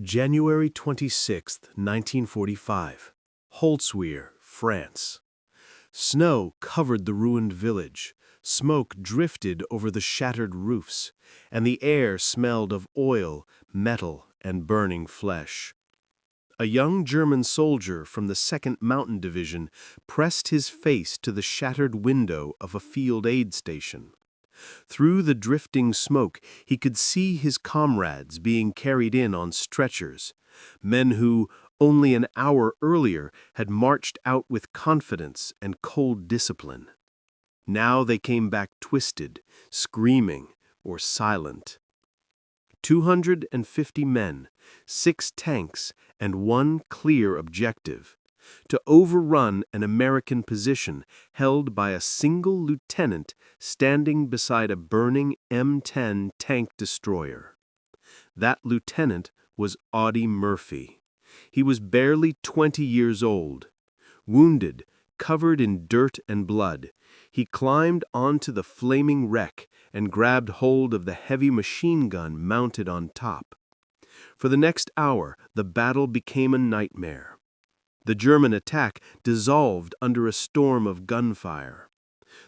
January 26, 1945. Holtzswihr, France. Snow covered the ruined village, smoke drifted over the shattered roofs, and the air smelled of oil, metal, and burning flesh. A young German soldier from the 2nd Mountain Division pressed his face to the shattered window of a field aid station. Through the drifting smoke, he could see his comrades being carried in on stretchers, men who, only an hour earlier, had marched out with confidence and cold discipline. Now they came back twisted, screaming, or silent. 250 men, 6 tanks, and one clear objective: to overrun an American position held by a single lieutenant standing beside a burning M10 tank destroyer. That lieutenant was Audie Murphy. He was barely 20 years old. Wounded, covered in dirt and blood, he climbed onto the flaming wreck and grabbed hold of the heavy machine gun mounted on top. For the next hour, the battle became a nightmare. The German attack dissolved under a storm of gunfire.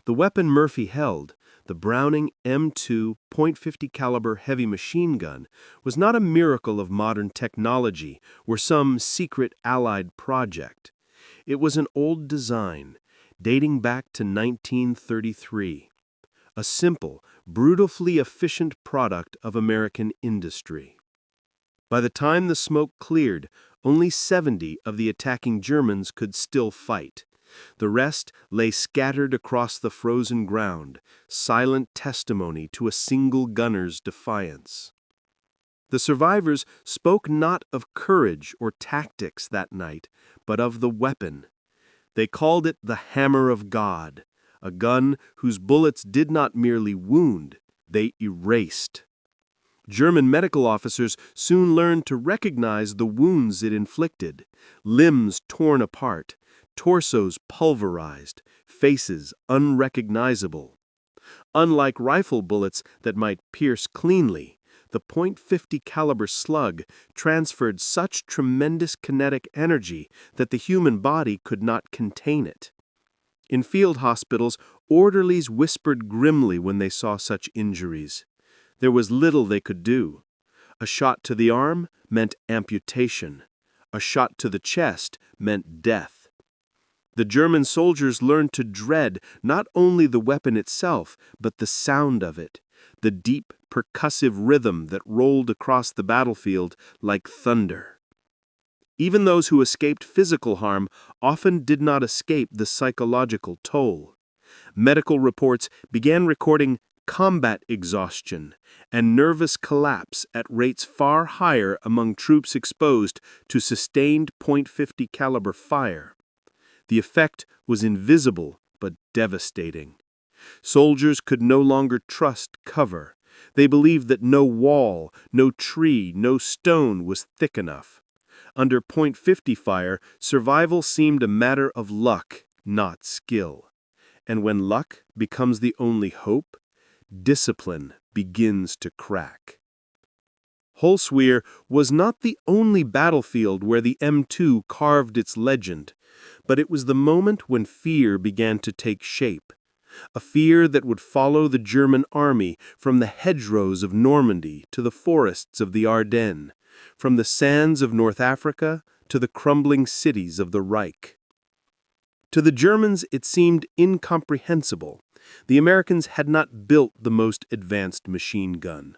The weapon Murphy held, the Browning M2 .50 caliber heavy machine gun, was not a miracle of modern technology or some secret Allied project. It was an old design, dating back to 1933. A simple, brutally efficient product of American industry. By the time the smoke cleared, only 70 of the attacking Germans could still fight. The rest lay scattered across the frozen ground, silent testimony to a single gunner's defiance. The survivors spoke not of courage or tactics that night, but of the weapon. They called it the Hammer of God, a gun whose bullets did not merely wound, they erased. German medical officers soon learned to recognize the wounds it inflicted: limbs torn apart, torsos pulverized, faces unrecognizable. Unlike rifle bullets that might pierce cleanly, the .50 caliber slug transferred such tremendous kinetic energy that the human body could not contain it. In field hospitals, orderlies whispered grimly when they saw such injuries. There was little they could do. A shot to the arm meant amputation. A shot to the chest meant death. The German soldiers learned to dread not only the weapon itself, but the sound of it, the deep, percussive rhythm that rolled across the battlefield like thunder. Even those who escaped physical harm often did not escape the psychological toll. Medical reports began recording combat exhaustion and nervous collapse at rates far higher among troops exposed to sustained .50 caliber fire. The effect was invisible but devastating. Soldiers could no longer trust cover. They believed that no wall, no tree, no stone was thick enough. Under .50 fire, survival seemed a matter of luck, not skill. And when luck becomes the only hope, discipline begins to crack. Holtzswihr was not the only battlefield where the M2 carved its legend, but it was the moment when fear began to take shape. A fear that would follow the German army from the hedgerows of Normandy to the forests of the Ardennes, from the sands of North Africa to the crumbling cities of the Reich. To the Germans it seemed incomprehensible. The Americans had not built the most advanced machine gun.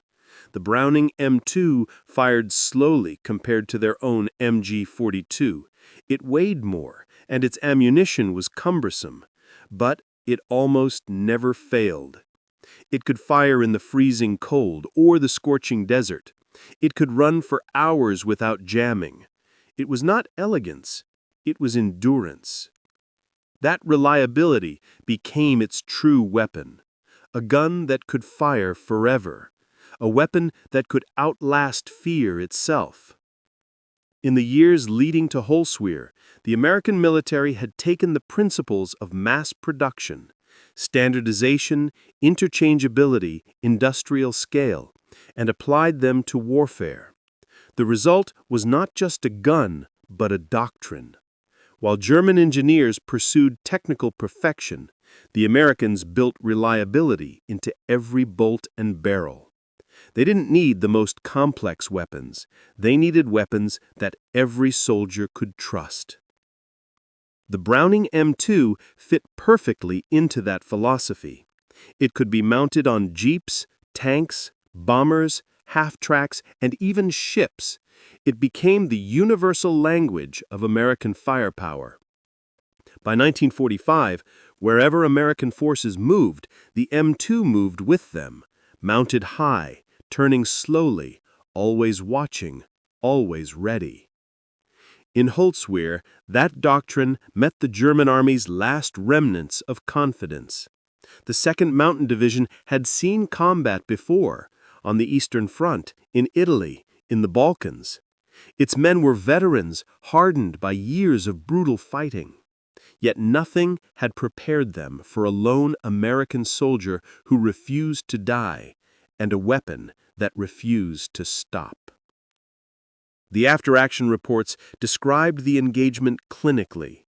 The Browning M2 fired slowly compared to their own MG-42. It weighed more, and its ammunition was cumbersome. But it almost never failed. It could fire in the freezing cold or the scorching desert. It could run for hours without jamming. It was not elegance, it was endurance. That reliability became its true weapon, a gun that could fire forever, a weapon that could outlast fear itself. In the years leading to Holtzswihr, the American military had taken the principles of mass production, standardization, interchangeability, industrial scale, and applied them to warfare. The result was not just a gun, but a doctrine. While German engineers pursued technical perfection, the Americans built reliability into every bolt and barrel. They didn't need the most complex weapons. They needed weapons that every soldier could trust. The Browning M2 fit perfectly into that philosophy. It could be mounted on jeeps, tanks, bombers, half-tracks, and even ships. It became the universal language of American firepower. By 1945, wherever American forces moved, the M2 moved with them, mounted high, turning slowly, always watching, always ready. In Holtzswihr, that doctrine met the German army's last remnants of confidence. The 2nd Mountain Division had seen combat before, on the Eastern Front, in Italy, in the Balkans. Its men were veterans, hardened by years of brutal fighting. Yet nothing had prepared them for a lone American soldier who refused to die, and a weapon that refused to stop. The after-action reports described the engagement clinically.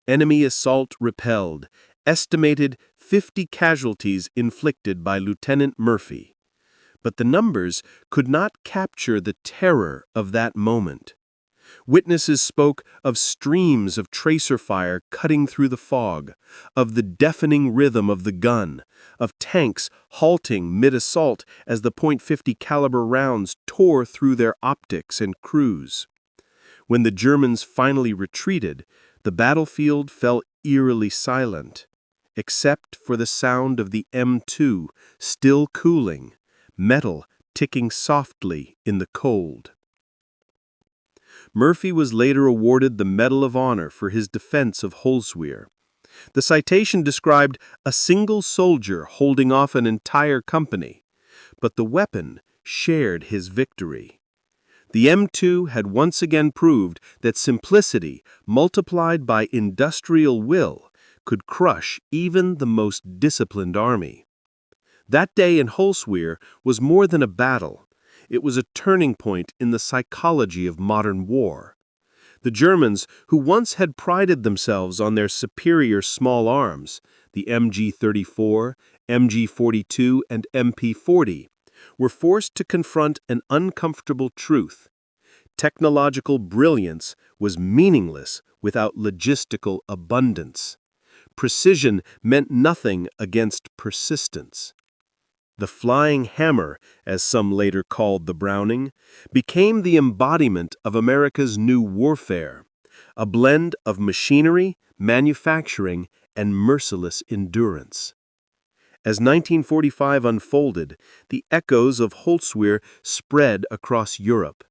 Enemy assault repelled, estimated 50 casualties inflicted by Lieutenant Murphy. But the numbers could not capture the terror of that moment. Witnesses spoke of streams of tracer fire cutting through the fog, of the deafening rhythm of the gun, of tanks halting mid-assault as the .50 caliber rounds tore through their optics and crews. When the Germans finally retreated, the battlefield fell eerily silent, except for the sound of the M2 still cooling, metal ticking softly in the cold. Murphy was later awarded the Medal of Honor for his defense of Holtzswihr. The citation described a single soldier holding off an entire company, but the weapon shared his victory. The M2 had once again proved that simplicity, multiplied by industrial will, could crush even the most disciplined army. That day in Holtzswihr was more than a battle. It was a turning point in the psychology of modern war. The Germans, who once had prided themselves on their superior small arms, the MG-34, MG-42, and MP-40, were forced to confront an uncomfortable truth. Technological brilliance was meaningless without logistical abundance. Precision meant nothing against persistence. The flying hammer, as some later called the Browning, became the embodiment of America's new warfare, a blend of machinery, manufacturing, and merciless endurance. As 1945 unfolded, the echoes of Holtzswihr spread across Europe.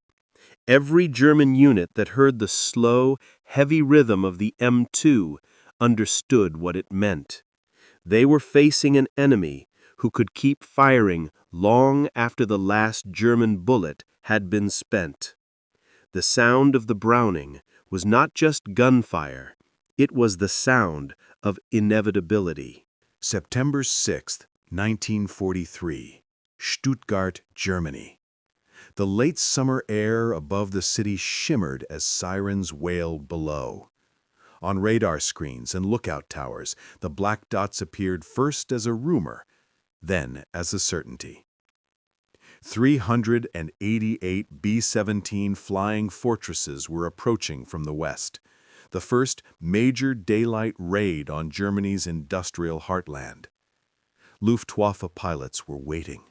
Every German unit that heard the slow, heavy rhythm of the M2 understood what it meant. They were facing an enemy who could keep firing long after the last German bullet had been spent. The sound of the Browning was not just gunfire, it was the sound of inevitability. September 6, 1943, Stuttgart, Germany. The late summer air above the city shimmered as sirens wailed below. On radar screens and lookout towers, the black dots appeared first as a rumor, then as a certainty. 388 B-17 flying fortresses were approaching from the west, the first major daylight raid on Germany's industrial heartland. Luftwaffe pilots were waiting.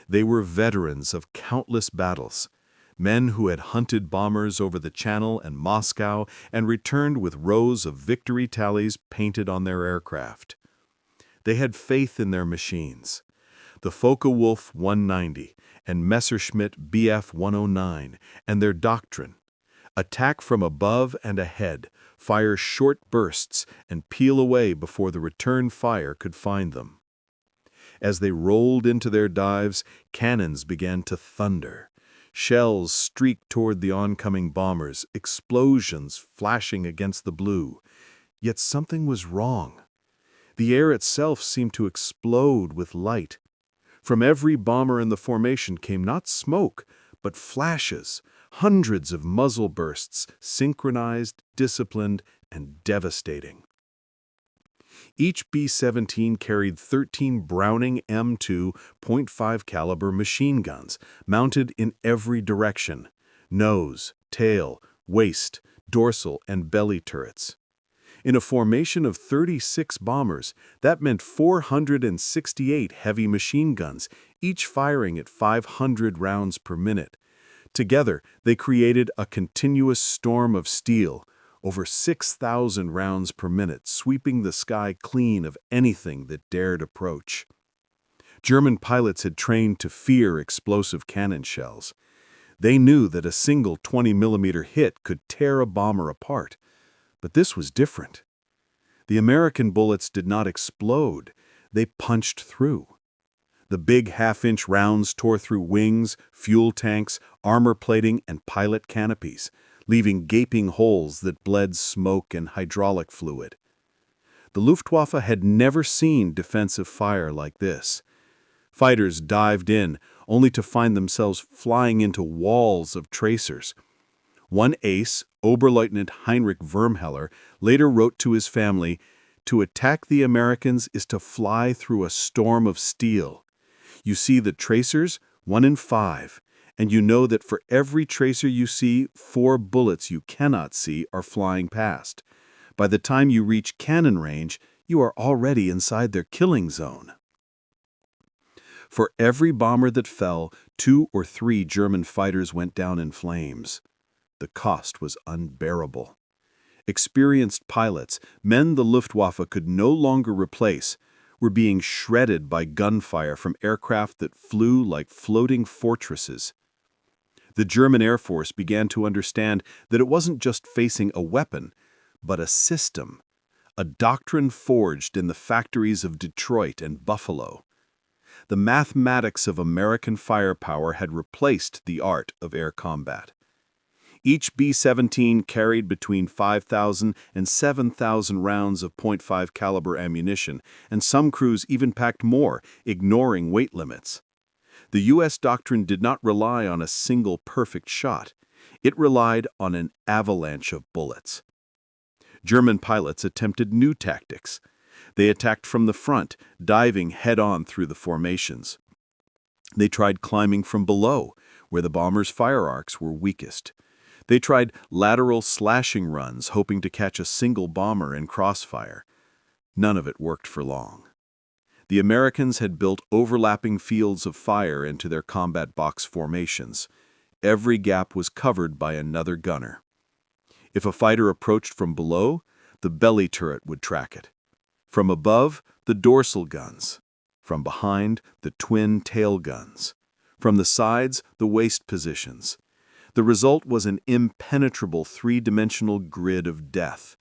They were veterans of countless battles, men who had hunted bombers over the Channel and Moscow and returned with rows of victory tallies painted on their aircraft. They had faith in their machines. The Focke-Wulf 190 and Messerschmitt Bf 109 and their doctrine: attack from above and ahead, fire short bursts, and peel away before the return fire could find them. As they rolled into their dives, cannons began to thunder. Shells streaked toward the oncoming bombers, explosions flashing against the blue. Yet something was wrong. The air itself seemed to explode with light. From every bomber in the formation came not smoke, but flashes, Hundreds of muzzle bursts, synchronized, disciplined, and devastating. Each B-17 carried 13 Browning M2 .5 caliber machine guns, mounted in every direction: nose, tail, waist, dorsal, and belly turrets. In a formation of 36 bombers, that meant 468 heavy machine guns, each firing at 500 rounds per minute. Together, they created a continuous storm of steel, over 6,000 rounds per minute, sweeping the sky clean of anything that dared approach. German pilots had trained to fear explosive cannon shells. They knew that a single 20mm hit could tear a bomber apart. But this was different. The American bullets did not explode, they punched through. The big half-inch rounds tore through wings, fuel tanks, armor plating, and pilot canopies, leaving gaping holes that bled smoke and hydraulic fluid. The Luftwaffe had never seen defensive fire like this. Fighters dived in, only to find themselves flying into walls of tracers. One ace, Oberleutnant Heinrich Vermheller, later wrote to his family, "To attack the Americans is to fly through a storm of steel. You see the tracers, 1 in 5, and you know that for every tracer you see, 4 bullets you cannot see are flying past. By the time you reach cannon range, you are already inside their killing zone." For every bomber that fell, 2 or 3 German fighters went down in flames. The cost was unbearable. Experienced pilots, men the Luftwaffe could no longer replace, were being shredded by gunfire from aircraft that flew like floating fortresses. The German Air Force began to understand that it wasn't just facing a weapon, but a system, a doctrine forged in the factories of Detroit and Buffalo. The mathematics of American firepower had replaced the art of air combat. Each B-17 carried between 5,000 and 7,000 rounds of .5 caliber ammunition, and some crews even packed more, ignoring weight limits. The U.S. doctrine did not rely on a single perfect shot. It relied on an avalanche of bullets. German pilots attempted new tactics. They attacked from the front, diving head-on through the formations. They tried climbing from below, where the bombers' fire arcs were weakest. They tried lateral slashing runs, hoping to catch a single bomber in crossfire. None of it worked for long. The Americans had built overlapping fields of fire into their combat box formations. Every gap was covered by another gunner. If a fighter approached from below, the belly turret would track it. From above, the dorsal guns. From behind, the twin tail guns. From the sides, the waist positions. The result was an impenetrable three-dimensional grid of death.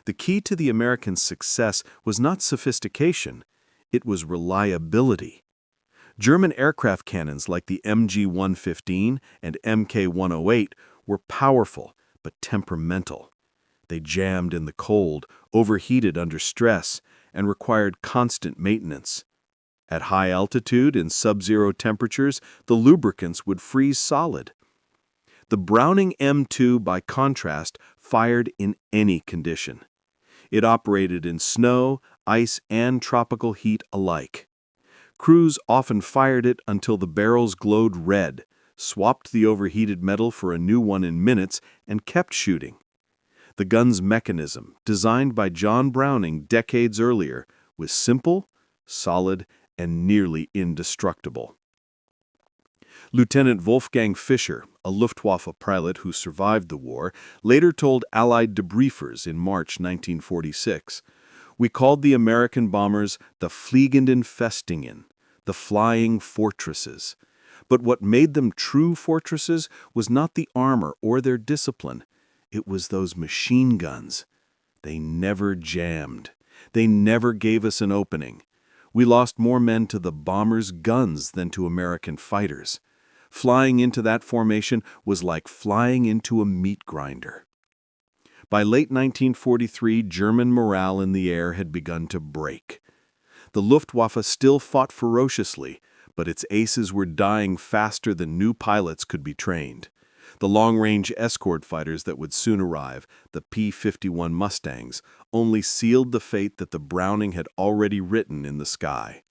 The key to the American success was not sophistication, it was reliability. German aircraft cannons like the MG-115 and Mk-108 were powerful but temperamental. They jammed in the cold, overheated under stress, and required constant maintenance. At high altitude and sub-zero temperatures, the lubricants would freeze solid. The Browning M2, by contrast, fired in any condition. It operated in snow, ice, and tropical heat alike. Crews often fired it until the barrels glowed red, swapped the overheated metal for a new one in minutes, and kept shooting. The gun's mechanism, designed by John Browning decades earlier, was simple, solid, and nearly indestructible. Lieutenant Wolfgang Fischer, a Luftwaffe pilot who survived the war, later told Allied debriefers in March 1946, "We called the American bombers the Fliegenden Festungen, the flying fortresses. But what made them true fortresses was not the armor or their discipline. It was those machine guns. They never jammed. They never gave us an opening. We lost more men to the bombers' guns than to American fighters. Flying into that formation was like flying into a meat grinder." By late 1943, German morale in the air had begun to break. The Luftwaffe still fought ferociously, but its aces were dying faster than new pilots could be trained. The long-range escort fighters that would soon arrive, the P-51 Mustangs, only sealed the fate that the Browning had already written in the sky.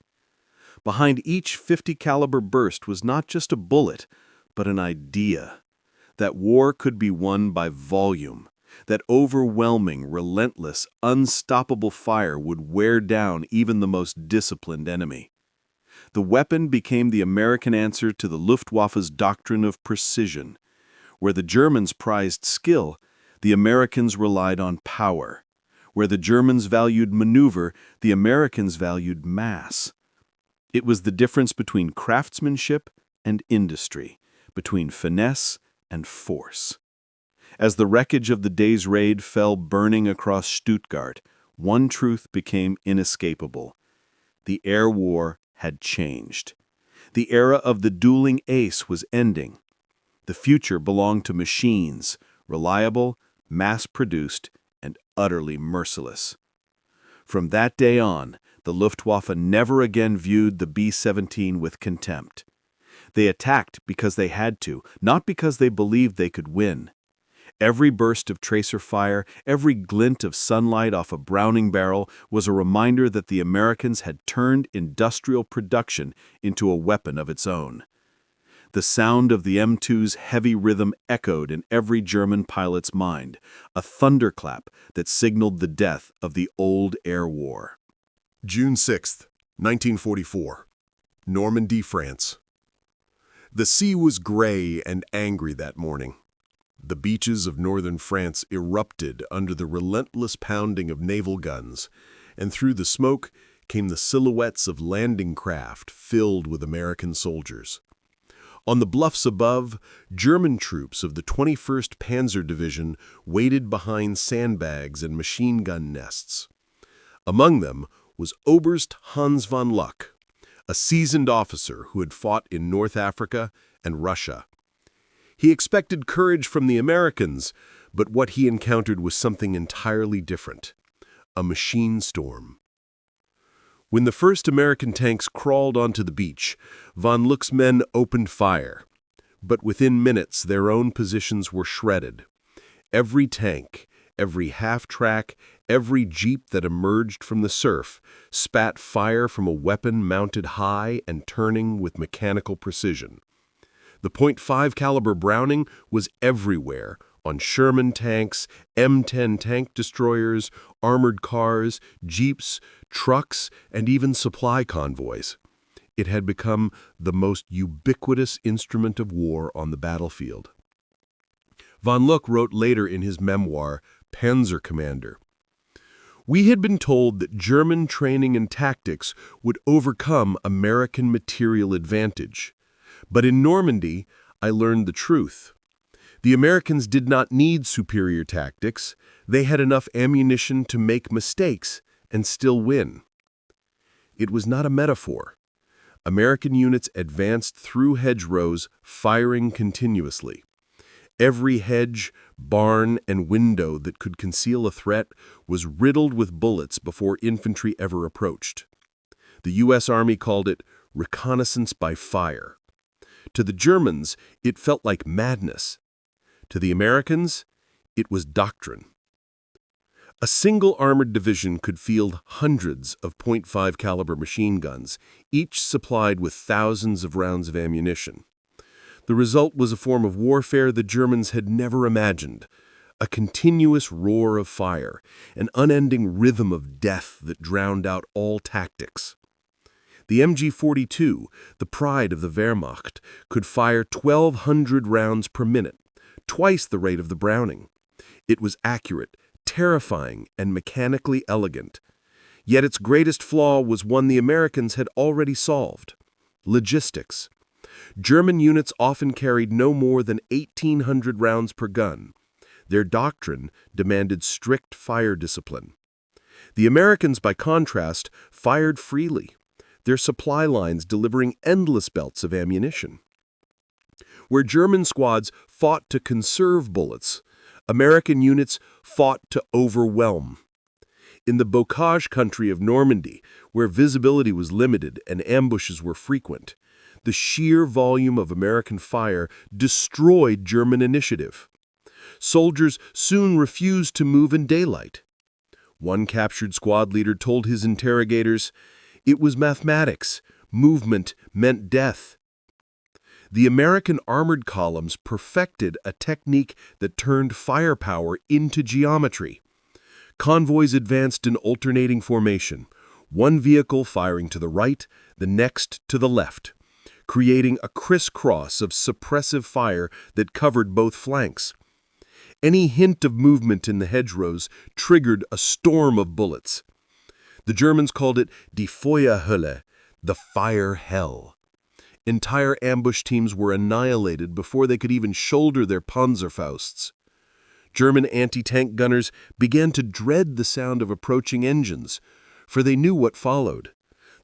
Behind each 50 caliber burst was not just a bullet, but an idea. That war could be won by volume. That overwhelming, relentless, unstoppable fire would wear down even the most disciplined enemy. The weapon became the American answer to the Luftwaffe's doctrine of precision. Where the Germans prized skill, the Americans relied on power. Where the Germans valued maneuver, the Americans valued mass. It was the difference between craftsmanship and industry, between finesse and force. As the wreckage of the day's raid fell burning across Stuttgart, one truth became inescapable. The air war had changed. The era of the dueling ace was ending. The future belonged to machines, reliable, mass-produced, and utterly merciless. From that day on, the Luftwaffe never again viewed the B-17 with contempt. They attacked because they had to, not because they believed they could win. Every burst of tracer fire, every glint of sunlight off a Browning barrel was a reminder that the Americans had turned industrial production into a weapon of its own. The sound of the M2's heavy rhythm echoed in every German pilot's mind, a thunderclap that signaled the death of the old air war. June 6, 1944. Normandy, France. The sea was gray and angry that morning. The beaches of northern France erupted under the relentless pounding of naval guns, and through the smoke came the silhouettes of landing craft filled with American soldiers. On the bluffs above, German troops of the 21st Panzer Division waited behind sandbags and machine gun nests. Among them was Oberst Hans von Luck, a seasoned officer who had fought in North Africa and Russia. He expected courage from the Americans, but what he encountered was something entirely different: a machine storm. When the first American tanks crawled onto the beach, von Luck's men opened fire. But within minutes, their own positions were shredded. Every tank, every half-track, every jeep that emerged from the surf spat fire from a weapon mounted high and turning with mechanical precision. The .5 caliber Browning was everywhere, on Sherman tanks, M10 tank destroyers, armored cars, jeeps, trucks, and even supply convoys. It had become the most ubiquitous instrument of war on the battlefield. Von Luck wrote later in his memoir, Panzer Commander, "We had been told that German training and tactics would overcome American material advantage. But in Normandy, I learned the truth. The Americans did not need superior tactics. They had enough ammunition to make mistakes and still win." It was not a metaphor. American units advanced through hedgerows, firing continuously. Every hedge, barn, and window that could conceal a threat was riddled with bullets before infantry ever approached. The U.S. Army called it reconnaissance by fire. To the Germans, it felt like madness. To the Americans, it was doctrine. A single armored division could field hundreds of .5 caliber machine guns, each supplied with thousands of rounds of ammunition. The result was a form of warfare the Germans had never imagined, a continuous roar of fire, an unending rhythm of death that drowned out all tactics. The MG-42, the pride of the Wehrmacht, could fire 1,200 rounds per minute, twice the rate of the Browning. It was accurate, terrifying, and mechanically elegant. Yet its greatest flaw was one the Americans had already solved: logistics. German units often carried no more than 1,800 rounds per gun. Their doctrine demanded strict fire discipline. The Americans, by contrast, fired freely, their supply lines delivering endless belts of ammunition. Where German squads fought to conserve bullets, American units fought to overwhelm. In the bocage country of Normandy, where visibility was limited and ambushes were frequent, The sheer volume of American fire destroyed German initiative. Soldiers soon refused to move in daylight. One captured squad leader told his interrogators, "It was mathematics. Movement meant death." The American armored columns perfected a technique that turned firepower into geometry. Convoys advanced in alternating formation, one vehicle firing to the right, the next to the left, creating a crisscross of suppressive fire that covered both flanks. Any hint of movement in the hedgerows triggered a storm of bullets. The Germans called it die Feuerhölle, the fire hell. Entire ambush teams were annihilated before they could even shoulder their Panzerfausts. German anti-tank gunners began to dread the sound of approaching engines, for they knew what followed: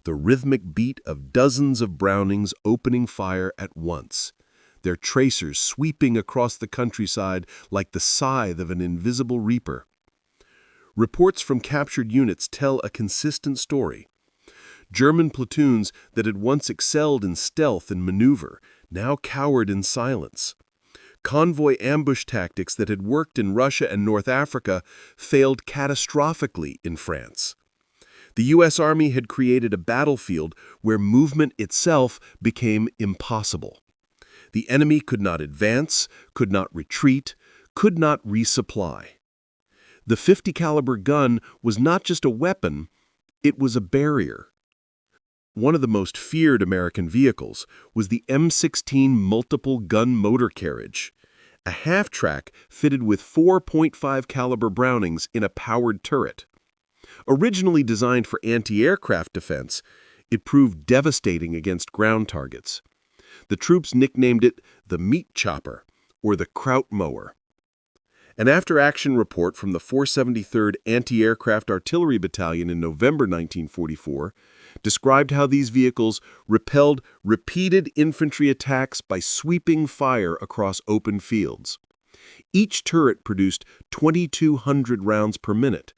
the rhythmic beat of dozens of Brownings opening fire at once, their tracers sweeping across the countryside like the scythe of an invisible reaper. Reports from captured units tell a consistent story. German platoons that had once excelled in stealth and maneuver now cowered in silence. Convoy ambush tactics that had worked in Russia and North Africa failed catastrophically in France. The U.S. Army had created a battlefield where movement itself became impossible. The enemy could not advance, could not retreat, could not resupply. The .50 caliber gun was not just a weapon, it was a barrier. One of the most feared American vehicles was the M16 multiple gun motor carriage, a half-track fitted with 4.5 caliber Brownings in a powered turret. Originally designed for anti-aircraft defense, it proved devastating against ground targets. The troops nicknamed it the meat chopper or the kraut mower. An after-action report from the 473rd Anti-Aircraft Artillery Battalion in November 1944 described how these vehicles repelled repeated infantry attacks by sweeping fire across open fields. Each turret produced 2,200 rounds per minute,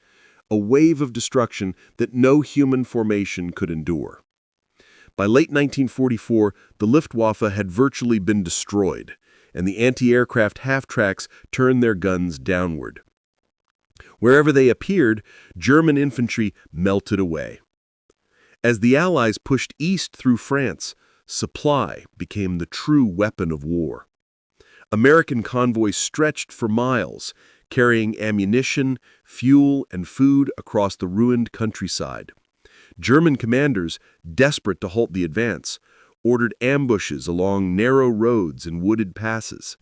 a wave of destruction that no human formation could endure. By late 1944, the Luftwaffe had virtually been destroyed, and the anti-aircraft half-tracks turned their guns downward. Wherever they appeared, German infantry melted away. As the Allies pushed east through France, supply became the true weapon of war. American convoys stretched for miles, carrying ammunition, fuel, and food across the ruined countryside. German commanders, desperate to halt the advance, ordered ambushes along narrow roads and wooded passes.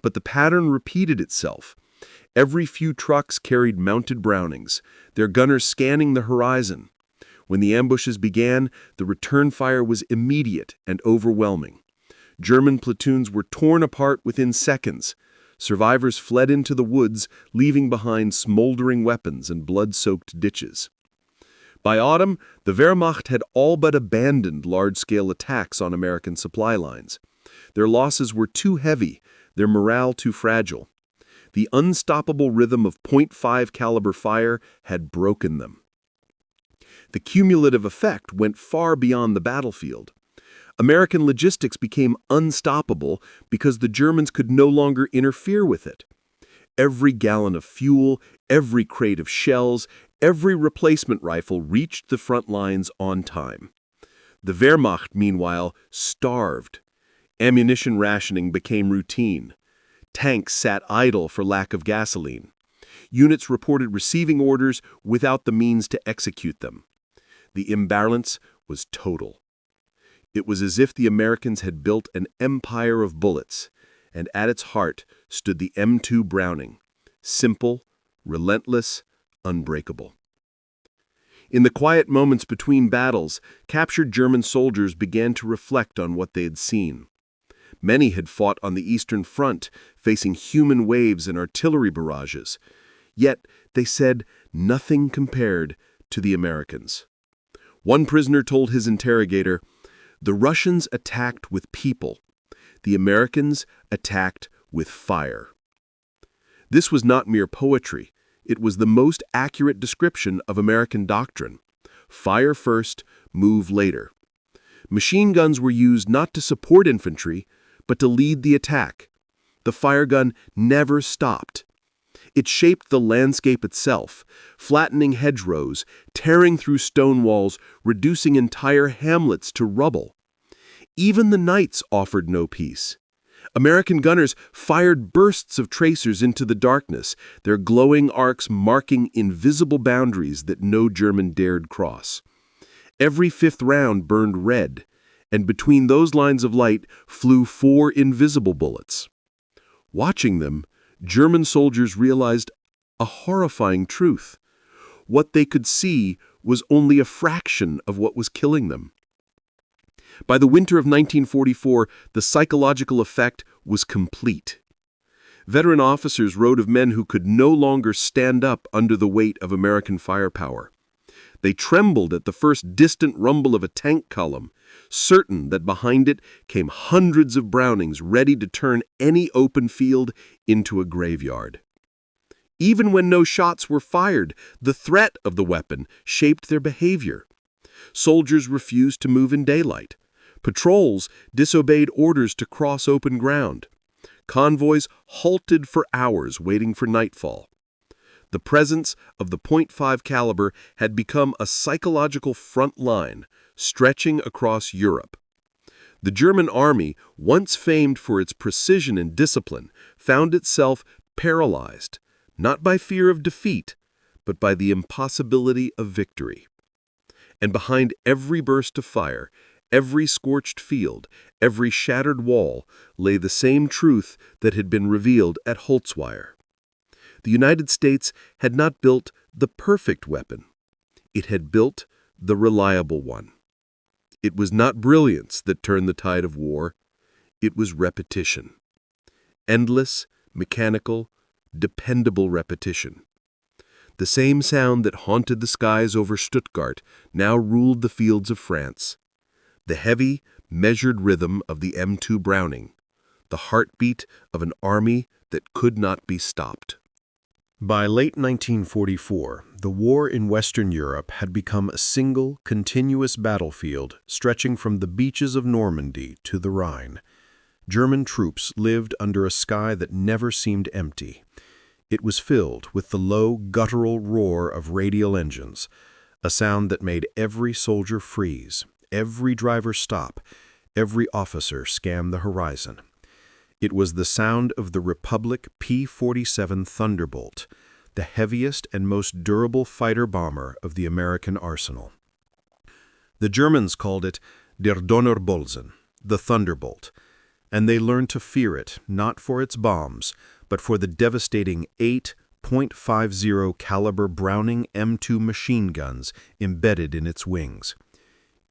But the pattern repeated itself. Every few trucks carried mounted Brownings, their gunners scanning the horizon. When the ambushes began, the return fire was immediate and overwhelming. German platoons were torn apart within seconds. Survivors fled into the woods, leaving behind smoldering weapons and blood-soaked ditches. By autumn, the Wehrmacht had all but abandoned large-scale attacks on American supply lines. Their losses were too heavy, their morale too fragile. The unstoppable rhythm of .5 caliber fire had broken them. The cumulative effect went far beyond the battlefield. American logistics became unstoppable because the Germans could no longer interfere with it. Every gallon of fuel, every crate of shells, every replacement rifle reached the front lines on time. The Wehrmacht, meanwhile, starved. Ammunition rationing became routine. Tanks sat idle for lack of gasoline. Units reported receiving orders without the means to execute them. The imbalance was total. It was as if the Americans had built an empire of bullets, and at its heart stood the M2 Browning, simple, relentless, unbreakable. In the quiet moments between battles, captured German soldiers began to reflect on what they had seen. Many had fought on the Eastern Front, facing human waves and artillery barrages. Yet, they said, nothing compared to the Americans. One prisoner told his interrogator, "The Russians attacked with people. The Americans attacked with fire." This was not mere poetry. It was the most accurate description of American doctrine. Fire first, move later. Machine guns were used not to support infantry, but to lead the attack. The fire gun never stopped. It shaped the landscape itself, flattening hedgerows, tearing through stone walls, reducing entire hamlets to rubble. Even the nights offered no peace. American gunners fired bursts of tracers into the darkness, their glowing arcs marking invisible boundaries that no German dared cross. Every fifth round burned red, and between those lines of light flew 4 invisible bullets. Watching them, German soldiers realized a horrifying truth. What they could see was only a fraction of what was killing them. By the winter of 1944, the psychological effect was complete. Veteran officers wrote of men who could no longer stand up under the weight of American firepower. They trembled at the first distant rumble of a tank column, certain that behind it came hundreds of Brownings ready to turn any open field into a graveyard. Even when no shots were fired, the threat of the weapon shaped their behavior. Soldiers refused to move in daylight. Patrols disobeyed orders to cross open ground. Convoys halted for hours waiting for nightfall. The presence of the .5 caliber had become a psychological front line, stretching across Europe. The German army, once famed for its precision and discipline, found itself paralyzed, not by fear of defeat, but by the impossibility of victory. And behind every burst of fire, every scorched field, every shattered wall, lay the same truth that had been revealed at Holtzswihr. The United States had not built the perfect weapon. It had built the reliable one. It was not brilliance that turned the tide of war. It was repetition. Endless, mechanical, dependable repetition. The same sound that haunted the skies over Stuttgart now ruled the fields of France. The heavy, measured rhythm of the M2 Browning, the heartbeat of an army that could not be stopped. By late 1944, the war in Western Europe had become a single, continuous battlefield stretching from the beaches of Normandy to the Rhine. German troops lived under a sky that never seemed empty. It was filled with the low, guttural roar of radial engines, a sound that made every soldier freeze, every driver stop, every officer scan the horizon. It was the sound of the Republic P-47 Thunderbolt, the heaviest and most durable fighter-bomber of the American arsenal. The Germans called it Der Donnerbolzen, the Thunderbolt, and they learned to fear it not for its bombs, but for the devastating 8.50 caliber Browning M2 machine guns embedded in its wings.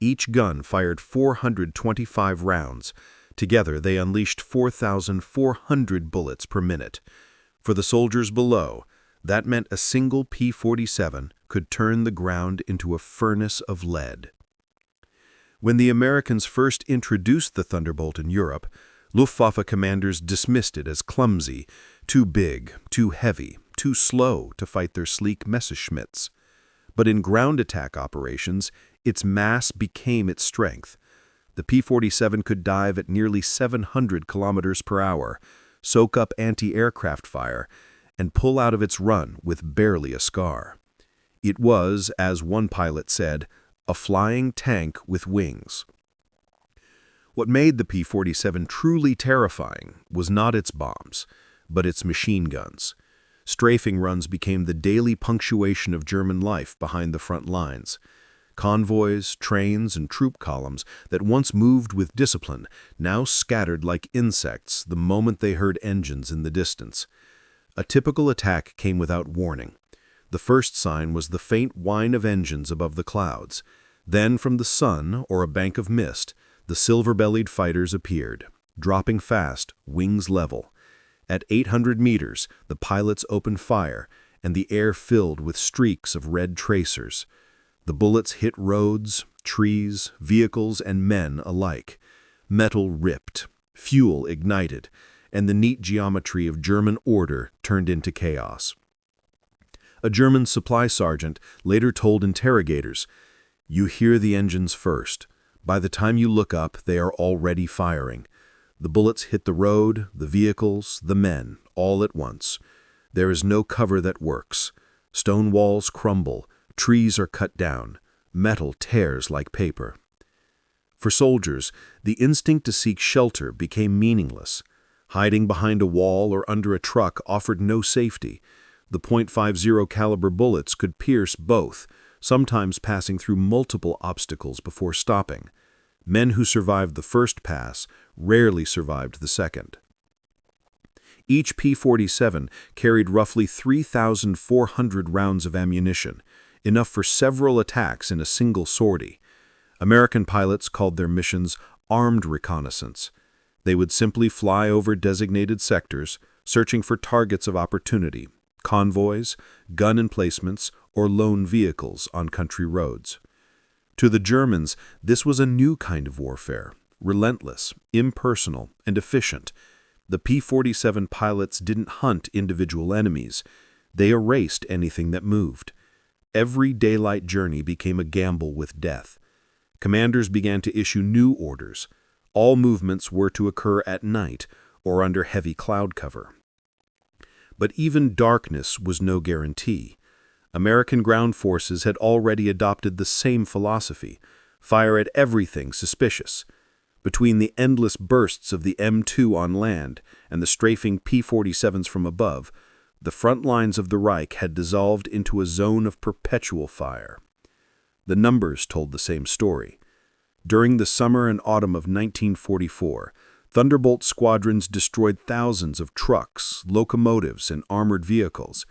Each gun fired 425 rounds. Together, they unleashed 4,400 bullets per minute. For the soldiers below, that meant a single P-47 could turn the ground into a furnace of lead. When the Americans first introduced the Thunderbolt in Europe, Luftwaffe commanders dismissed it as clumsy, too big, too heavy, too slow to fight their sleek Messerschmitts. But in ground attack operations, its mass became its strength. The P-47 could dive at nearly 700 kilometers per hour, soak up anti-aircraft fire, and pull out of its run with barely a scar. It was, as one pilot said, a flying tank with wings. What made the P-47 truly terrifying was not its bombs, but its machine guns. Strafing runs became the daily punctuation of German life behind the front lines. Convoys, trains, and troop columns that once moved with discipline now scattered like insects the moment they heard engines in the distance. A typical attack came without warning. The first sign was the faint whine of engines above the clouds. Then from the sun or a bank of mist, the silver-bellied fighters appeared, dropping fast, wings level. At 800 meters, the pilots opened fire, and the air filled with streaks of red tracers. The bullets hit roads, trees, vehicles, and men alike. Metal ripped, fuel ignited, and the neat geometry of German order turned into chaos. A German supply sergeant later told interrogators, "You hear the engines first, By the time you look up, they are already firing. The bullets hit the road, the vehicles, the men, all at once. There is no cover that works. Stone walls crumble, trees are cut down, metal tears like paper. For soldiers, the instinct to seek shelter became meaningless. Hiding behind a wall or under a truck offered no safety. The .50 caliber bullets could pierce both, sometimes passing through multiple obstacles before stopping. Men who survived the first pass rarely survived the second. Each P-47 carried roughly 3,400 rounds of ammunition, enough for several attacks in a single sortie. American pilots called their missions armed reconnaissance. They would simply fly over designated sectors, searching for targets of opportunity, convoys, gun emplacements, or lone vehicles on country roads. To the Germans, this was a new kind of warfare, relentless, impersonal, and efficient. The P-47 pilots didn't hunt individual enemies. They erased anything that moved. Every daylight journey became a gamble with death. Commanders began to issue new orders. All movements were to occur at night or under heavy cloud cover. But even darkness was no guarantee. American ground forces had already adopted the same philosophy: fire at everything suspicious. Between the endless bursts of the M2 on land and the strafing P-47s from above, the front lines of the Reich had dissolved into a zone of perpetual fire. The numbers told the same story. During the summer and autumn of 1944, Thunderbolt squadrons destroyed thousands of trucks, locomotives, and armored vehicles.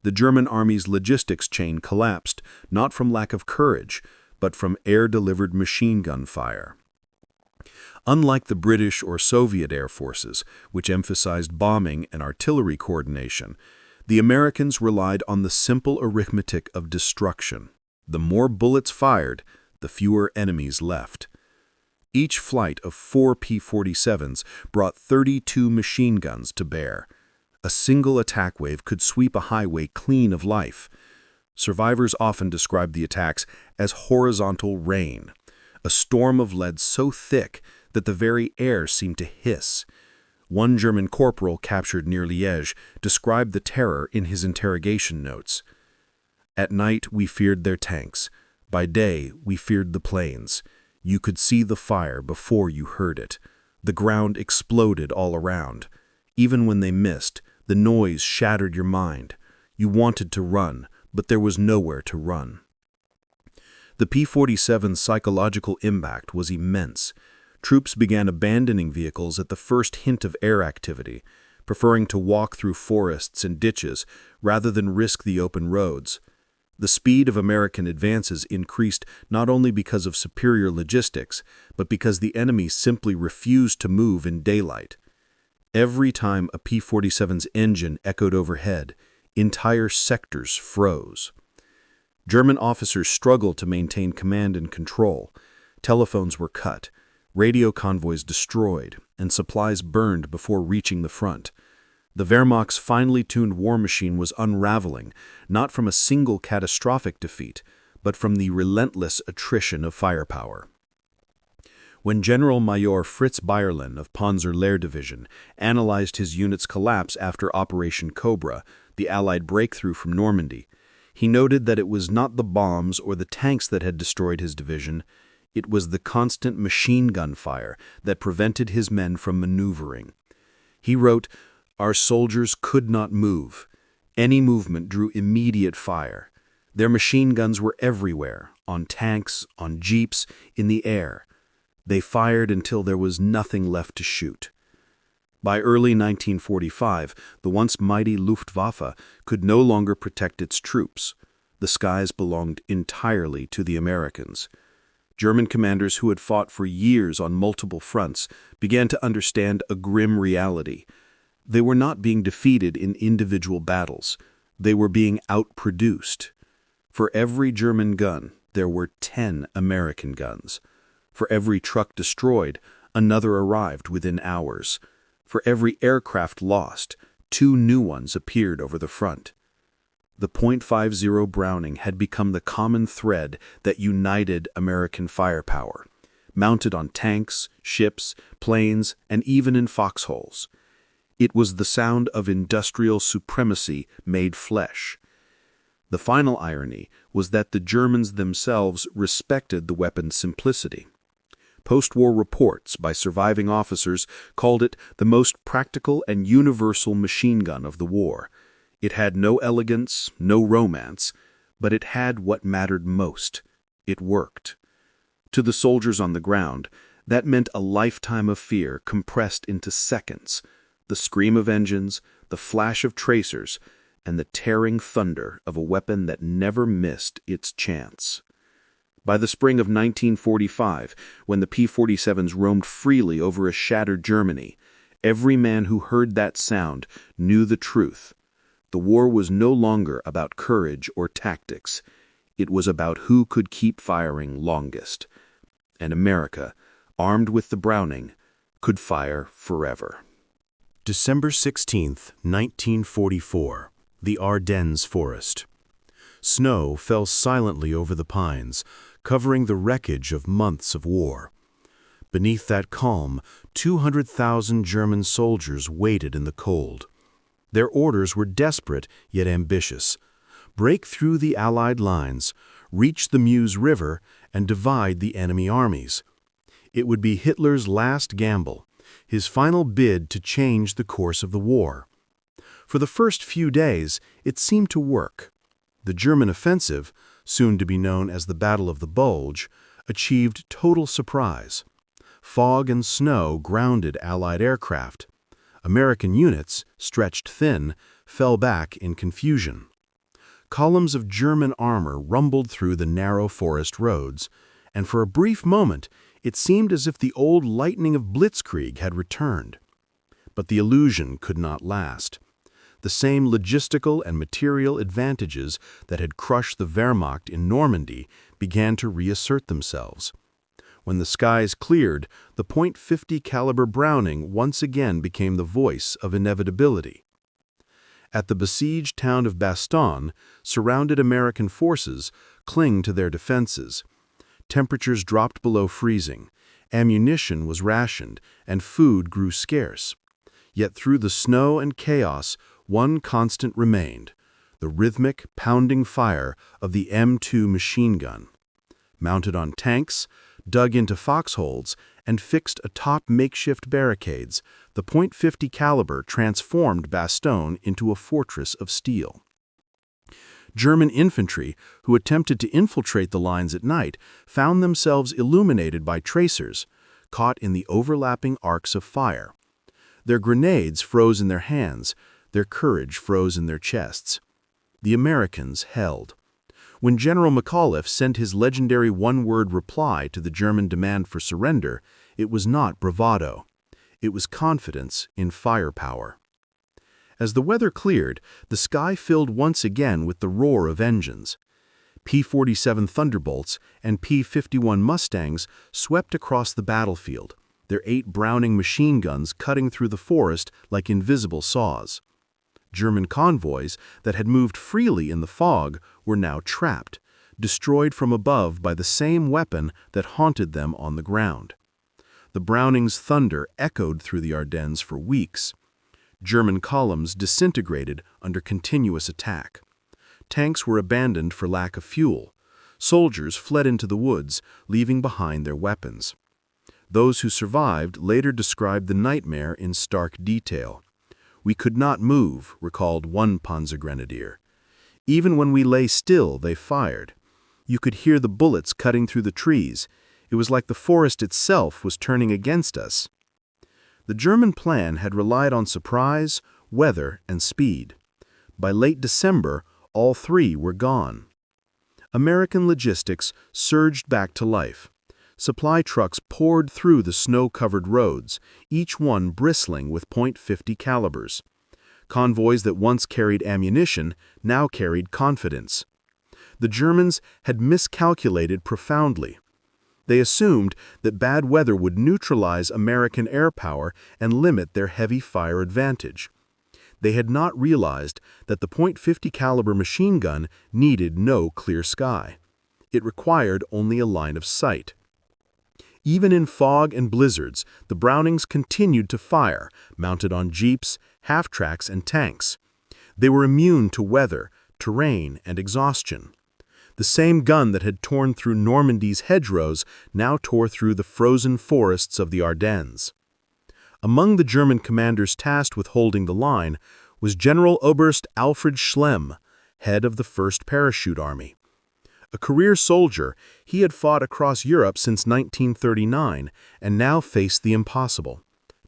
The German army's logistics chain collapsed, not from lack of courage, but from air-delivered machine gun fire. Unlike the British or Soviet air forces, which emphasized bombing and artillery coordination, the Americans relied on the simple arithmetic of destruction. The more bullets fired, the fewer enemies left. Each flight of 4 P-47s brought 32 machine guns to bear. A single attack wave could sweep a highway clean of life. Survivors often described the attacks as horizontal rain, a storm of lead so thick that the very air seemed to hiss. One German corporal captured near Liège described the terror in his interrogation notes. "At night we feared their tanks. By day we feared the planes. You could see the fire before you heard it. The ground exploded all around. Even when they missed, the noise shattered your mind. You wanted to run, but there was nowhere to run." The P-47's psychological impact was immense. Troops began abandoning vehicles at the first hint of air activity, preferring to walk through forests and ditches rather than risk the open roads. The speed of American advances increased not only because of superior logistics, but because the enemy simply refused to move in daylight. Every time a P-47's engine echoed overhead, entire sectors froze. German officers struggled to maintain command and control. Telephones were cut, radio convoys destroyed, and supplies burned before reaching the front. The Wehrmacht's finely tuned war machine was unraveling, not from a single catastrophic defeat, but from the relentless attrition of firepower. When General-Major Fritz Bayerlein of Panzer Lehr Division analyzed his unit's collapse after Operation Cobra, the Allied breakthrough from Normandy, he noted that it was not the bombs or the tanks that had destroyed his division. It was the constant machine gun fire that prevented his men from maneuvering. He wrote, "Our soldiers could not move. Any movement drew immediate fire. Their machine guns were everywhere, on tanks, on jeeps, in the air. They fired until there was nothing left to shoot." By early 1945, the once mighty Luftwaffe could no longer protect its troops. The skies belonged entirely to the Americans. German commanders who had fought for years on multiple fronts began to understand a grim reality. They were not being defeated in individual battles. They were being outproduced. For every German gun, there were 10 American guns. For every truck destroyed, another arrived within hours. For every aircraft lost, 2 new ones appeared over the front. The .50 Browning had become the common thread that united American firepower. mounted on tanks, ships, planes, and even in foxholes. It was the sound of industrial supremacy made flesh. The final irony was that the Germans themselves respected the weapon's simplicity. Post-war reports by surviving officers called it the most practical and universal machine gun of the war. It had no elegance, no romance, but it had what mattered most. It worked. To the soldiers on the ground, that meant a lifetime of fear compressed into seconds. The scream of engines, the flash of tracers, and the tearing thunder of a weapon that never missed its chance. By the spring of 1945, when the P-47s roamed freely over a shattered Germany, every man who heard that sound knew the truth. The war was no longer about courage or tactics. It was about who could keep firing longest. And America, armed with the Browning, could fire forever. December 16, 1944, the Ardennes Forest. Snow fell silently over the pines, covering the wreckage of months of war. Beneath that calm, 200,000 German soldiers waited in the cold. Their orders were desperate yet ambitious. Break through the Allied lines, reach the Meuse River, and divide the enemy armies. It would be Hitler's last gamble, his final bid to change the course of the war. For the first few days, it seemed to work. The German offensive, soon to be known as the Battle of the Bulge, achieved total surprise. Fog and snow grounded Allied aircraft. American units, stretched thin, fell back in confusion. Columns of German armor rumbled through the narrow forest roads, and for a brief moment it seemed as if the old lightning of Blitzkrieg had returned. But the illusion could not last. The same logistical and material advantages that had crushed the Wehrmacht in Normandy began to reassert themselves. When the skies cleared, the .50 caliber Browning once again became the voice of inevitability. At the besieged town of Bastogne, surrounded American forces clung to their defenses. Temperatures dropped below freezing, ammunition was rationed, and food grew scarce. Yet through the snow and chaos, one constant remained: the rhythmic, pounding fire of the M2 machine gun. Mounted on tanks, dug into foxholes, and fixed atop makeshift barricades, the .50 caliber transformed Bastogne into a fortress of steel. German infantry, who attempted to infiltrate the lines at night, found themselves illuminated by tracers, caught in the overlapping arcs of fire. Their grenades froze in their hands, their courage froze in their chests. The Americans held. When General McAuliffe sent his legendary one-word reply to the German demand for surrender, it was not bravado. It was confidence in firepower. As the weather cleared, the sky filled once again with the roar of engines. P-47 Thunderbolts and P-51 Mustangs swept across the battlefield, their 8 Browning machine guns cutting through the forest like invisible saws. German convoys that had moved freely in the fog were now trapped, destroyed from above by the same weapon that haunted them on the ground. The Browning's thunder echoed through the Ardennes for weeks. German columns disintegrated under continuous attack. Tanks were abandoned for lack of fuel. Soldiers fled into the woods, leaving behind their weapons. Those who survived later described the nightmare in stark detail. "We could not move," recalled one Panzer Grenadier. "Even when we lay still, they fired. You could hear the bullets cutting through the trees. It was like the forest itself was turning against us." The German plan had relied on surprise, weather, and speed. By late December, all three were gone. American logistics surged back to life. Supply trucks poured through the snow-covered roads, each one bristling with .50 calibers. Convoys that once carried ammunition now carried confidence. The Germans had miscalculated profoundly. They assumed that bad weather would neutralize American air power and limit their heavy fire advantage. They had not realized that the .50 caliber machine gun needed no clear sky. It required only a line of sight. Even in fog and blizzards, the Brownings continued to fire, mounted on jeeps, half-tracks, and tanks. They were immune to weather, terrain, and exhaustion. The same gun that had torn through Normandy's hedgerows now tore through the frozen forests of the Ardennes. Among the German commanders tasked with holding the line was General Oberst Alfred Schlemm, head of the 1st Parachute Army. A career soldier, he had fought across Europe since 1939 and now faced the impossible,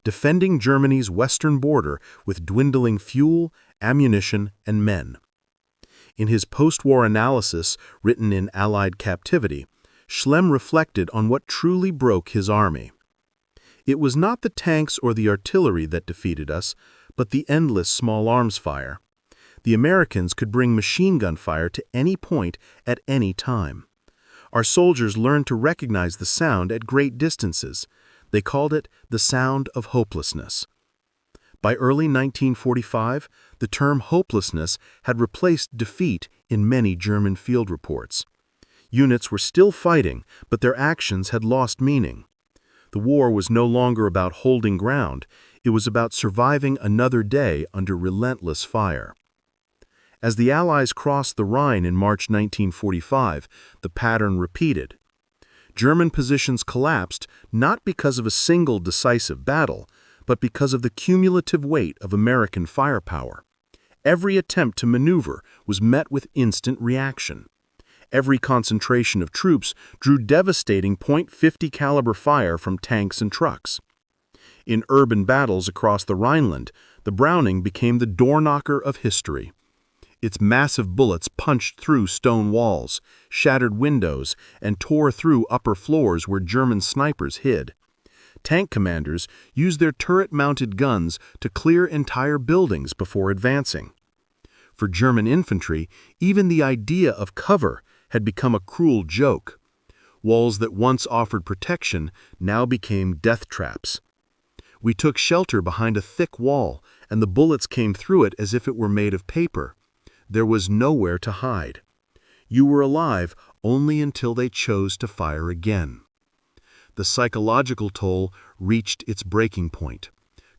defending Germany's western border with dwindling fuel, ammunition, and men. In his post-war analysis, written in Allied captivity, Schlemm reflected on what truly broke his army. It was not the tanks or the artillery that defeated us, but the endless small arms fire. The Americans could bring machine gun fire to any point at any time. Our soldiers learned to recognize the sound at great distances. They called it the sound of hopelessness. By early 1945, the term hopelessness had replaced defeat in many German field reports. Units were still fighting, but their actions had lost meaning. The war was no longer about holding ground, it was about surviving another day under relentless fire. As the Allies crossed the Rhine in March 1945, the pattern repeated. German positions collapsed not because of a single decisive battle, but because of the cumulative weight of American firepower. Every attempt to maneuver was met with instant reaction. Every concentration of troops drew devastating .50 caliber fire from tanks and trucks. In urban battles across the Rhineland, the Browning became the door-knocker of history. Its massive bullets punched through stone walls, shattered windows, and tore through upper floors where German snipers hid. Tank commanders used their turret-mounted guns to clear entire buildings before advancing. For German infantry, even the idea of cover had become a cruel joke. Walls that once offered protection now became death traps. We took shelter behind a thick wall, and the bullets came through it as if it were made of paper. There was nowhere to hide. You were alive only until they chose to fire again. The psychological toll reached its breaking point.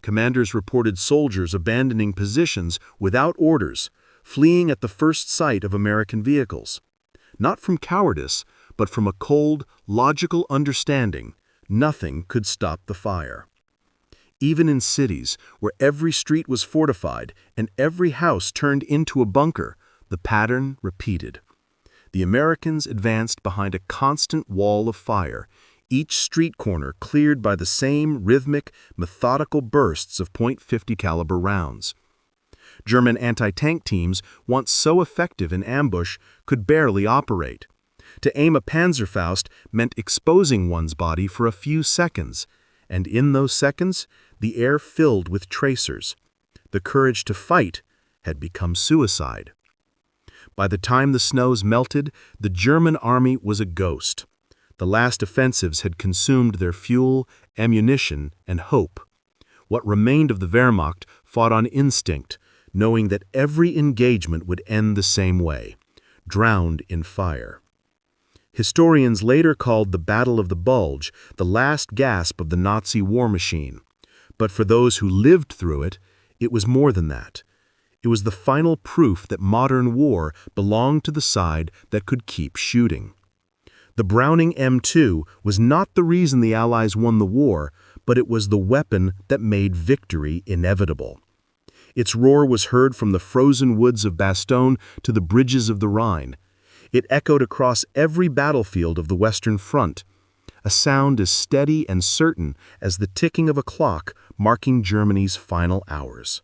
Commanders reported soldiers abandoning positions without orders, fleeing at the first sight of American vehicles. Not from cowardice, but from a cold, logical understanding, nothing could stop the fire. Even in cities, where every street was fortified and every house turned into a bunker, the pattern repeated. The Americans advanced behind a constant wall of fire, each street corner cleared by the same rhythmic, methodical bursts of .50 caliber rounds. German anti-tank teams, once so effective in ambush, could barely operate. To aim a Panzerfaust meant exposing one's body for a few seconds, and in those seconds, the air filled with tracers. The courage to fight had become suicide. By the time the snows melted, the German army was a ghost. The last offensives had consumed their fuel, ammunition, and hope. What remained of the Wehrmacht fought on instinct, knowing that every engagement would end the same way, drowned in fire. Historians later called the Battle of the Bulge the last gasp of the Nazi war machine. But for those who lived through it, it was more than that. It was the final proof that modern war belonged to the side that could keep shooting. The Browning M2 was not the reason the Allies won the war, but it was the weapon that made victory inevitable. Its roar was heard from the frozen woods of Bastogne to the bridges of the Rhine. It echoed across every battlefield of the Western Front, a sound as steady and certain as the ticking of a clock marking Germany's final hours.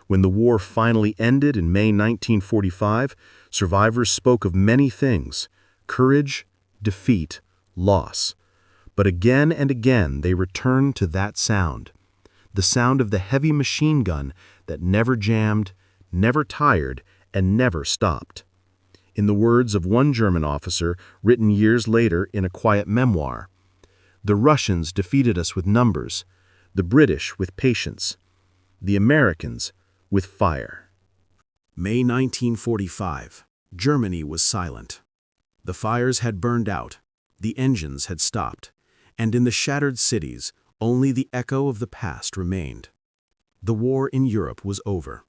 When the war finally ended in May 1945, survivors spoke of many things: courage, defeat, loss. But again and again they returned to that sound, the sound of the heavy machine gun that never jammed, never tired, and never stopped. In the words of one German officer, written years later in a quiet memoir, "The Russians defeated us with numbers, the British with patience, the Americans with fire." May 1945. Germany was silent. The fires had burned out, the engines had stopped, And in the shattered cities, only the echo of the past remained. The war in Europe was over.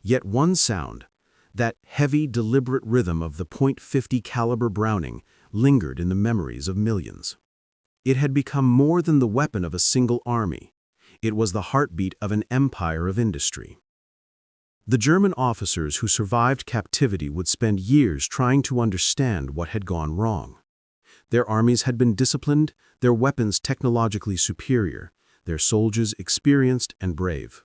Yet one sound, that heavy, deliberate rhythm of the .50 caliber Browning, lingered in the memories of millions. It had become more than the weapon of a single army. It was the heartbeat of an empire of industry. The German officers who survived captivity would spend years trying to understand what had gone wrong. Their armies had been disciplined, their weapons technologically superior, their soldiers experienced and brave.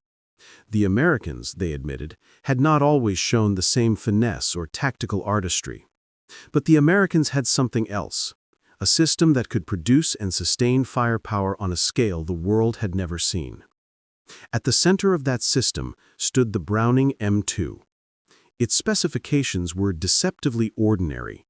The Americans, they admitted, had not always shown the same finesse or tactical artistry. But the Americans had something else, a system that could produce and sustain firepower on a scale the world had never seen. At the center of that system stood the Browning M2. Its specifications were deceptively ordinary,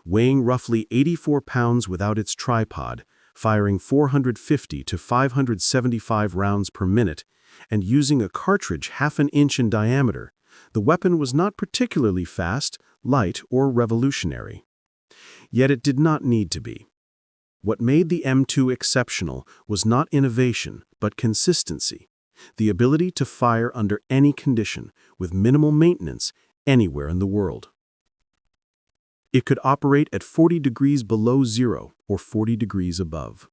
weighing roughly 84 pounds without its tripod, firing 450 to 575 rounds per minute, and using a cartridge half an inch in diameter. The weapon was not particularly fast, light, or revolutionary. Yet it did not need to be. What made the M2 exceptional was not innovation, but consistency, the ability to fire under any condition, with minimal maintenance, anywhere in the world. It could operate at 40 degrees below zero or 40 degrees above.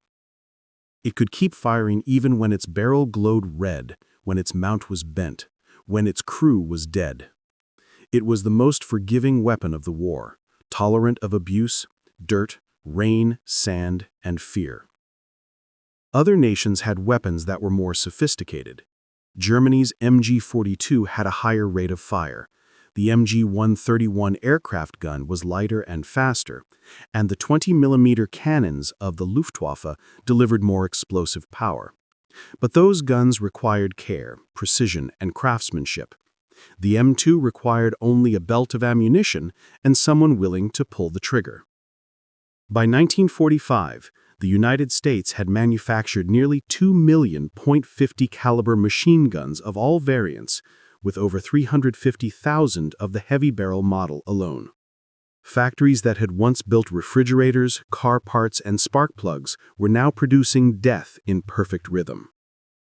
It could keep firing even when its barrel glowed red, when its mount was bent, when its crew was dead. It was the most forgiving weapon of the war, tolerant of abuse, dirt, rain, sand, and fear. Other nations had weapons that were more sophisticated. Germany's MG-42 had a higher rate of fire. The MG-131 aircraft gun was lighter and faster, and the 20mm cannons of the Luftwaffe delivered more explosive power. But those guns required care, precision, and craftsmanship. The M2 required only a belt of ammunition and someone willing to pull the trigger. By 1945, the United States had manufactured nearly 2 million .50 caliber machine guns of all variants, with over 350,000 of the heavy barrel model alone. Factories that had once built refrigerators, car parts, and spark plugs were now producing death in perfect rhythm.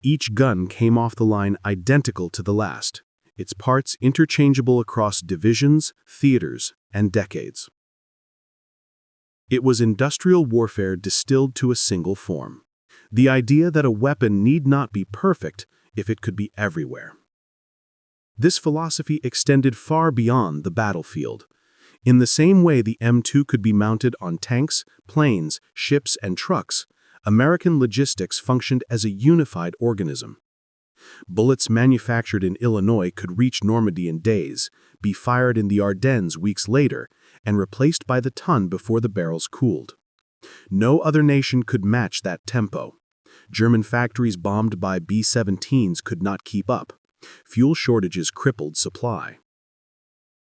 Each gun came off the line identical to the last, its parts interchangeable across divisions, theaters, and decades. It was industrial warfare distilled to a single form. The idea that a weapon need not be perfect if it could be everywhere. This philosophy extended far beyond the battlefield. In the same way the M2 could be mounted on tanks, planes, ships, and trucks, American logistics functioned as a unified organism. Bullets manufactured in Illinois could reach Normandy in days, be fired in the Ardennes weeks later, and replaced by the ton before the barrels cooled. No other nation could match that tempo. German factories bombed by B-17s could not keep up. Fuel shortages crippled supply.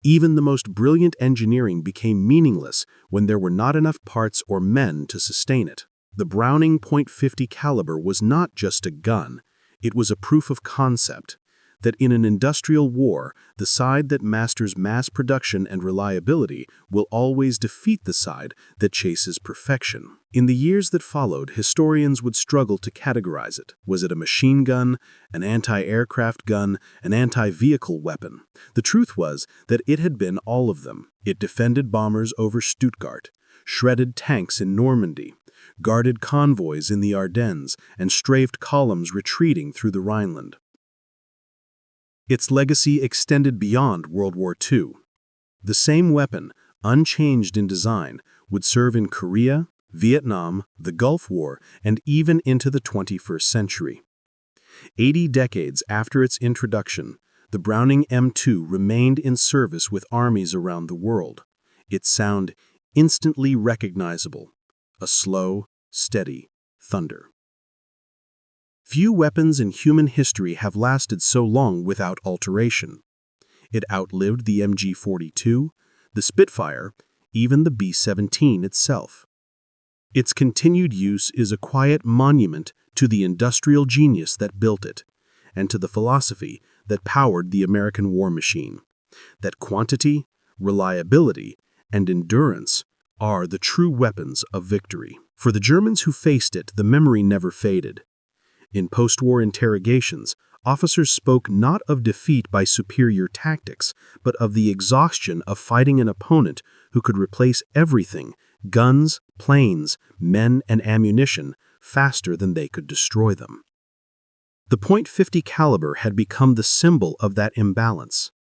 Even the most brilliant engineering became meaningless when there were not enough parts or men to sustain it. The Browning .50 caliber was not just a gun, it was a proof of concept, that in an industrial war, the side that masters mass production and reliability will always defeat the side that chases perfection. In the years that followed, historians would struggle to categorize it. Was it a machine gun, an anti-aircraft gun, an anti-vehicle weapon? The truth was that it had been all of them. It defended bombers over Stuttgart, shredded tanks in Normandy, guarded convoys in the Ardennes, and strafed columns retreating through the Rhineland. Its legacy extended beyond World War II. The same weapon, unchanged in design, would serve in Korea, Vietnam, the Gulf War, and even into the 21st century. 80 decades after its introduction, the Browning M2 remained in service with armies around the world, its sound instantly recognizable, a slow, steady thunder. Few weapons in human history have lasted so long without alteration. It outlived the MG-42, the Spitfire, even the B-17 itself. Its continued use is a quiet monument to the industrial genius that built it, and to the philosophy that powered the American war machine, that quantity, reliability, and endurance are the true weapons of victory. For the Germans who faced it, the memory never faded. In post-war interrogations, officers spoke not of defeat by superior tactics, but of the exhaustion of fighting an opponent who could replace everything, guns, planes, men, and ammunition, faster than they could destroy them. The .50 caliber had become the symbol of that imbalance.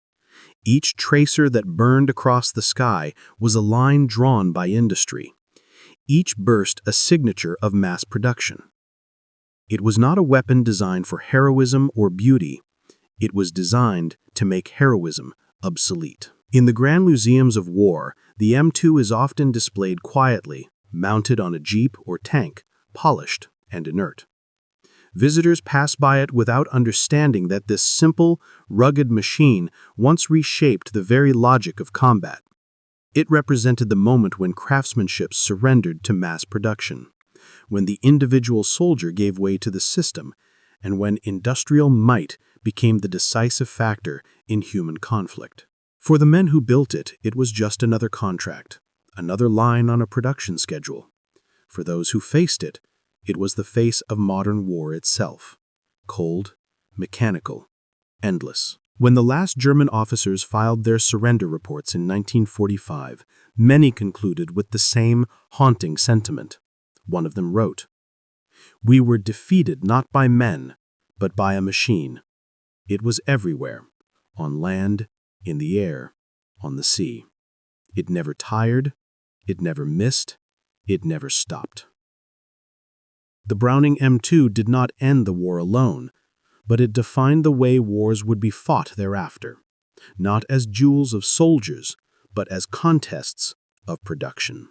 Each tracer that burned across the sky was a line drawn by industry. Each burst a signature of mass production. It was not a weapon designed for heroism or beauty. It was designed to make heroism obsolete. In the Grand Museums of War, the M2 is often displayed quietly, mounted on a jeep or tank, polished and inert. Visitors pass by it without understanding that this simple, rugged machine once reshaped the very logic of combat. It represented the moment when craftsmanship surrendered to mass production, when the individual soldier gave way to the system, and when industrial might became the decisive factor in human conflict. For the men who built it, it was just another contract, another line on a production schedule. For those who faced it, it was the face of modern war itself, cold, mechanical, endless. When the last German officers filed their surrender reports in 1945, many concluded with the same haunting sentiment. One of them wrote, "We were defeated not by men, but by a machine. It was everywhere, on land, in the air, on the sea. It never tired, it never missed, it never stopped." The Browning M2 did not end the war alone, but it defined the way wars would be fought thereafter, not as duels of soldiers, but as contests of production.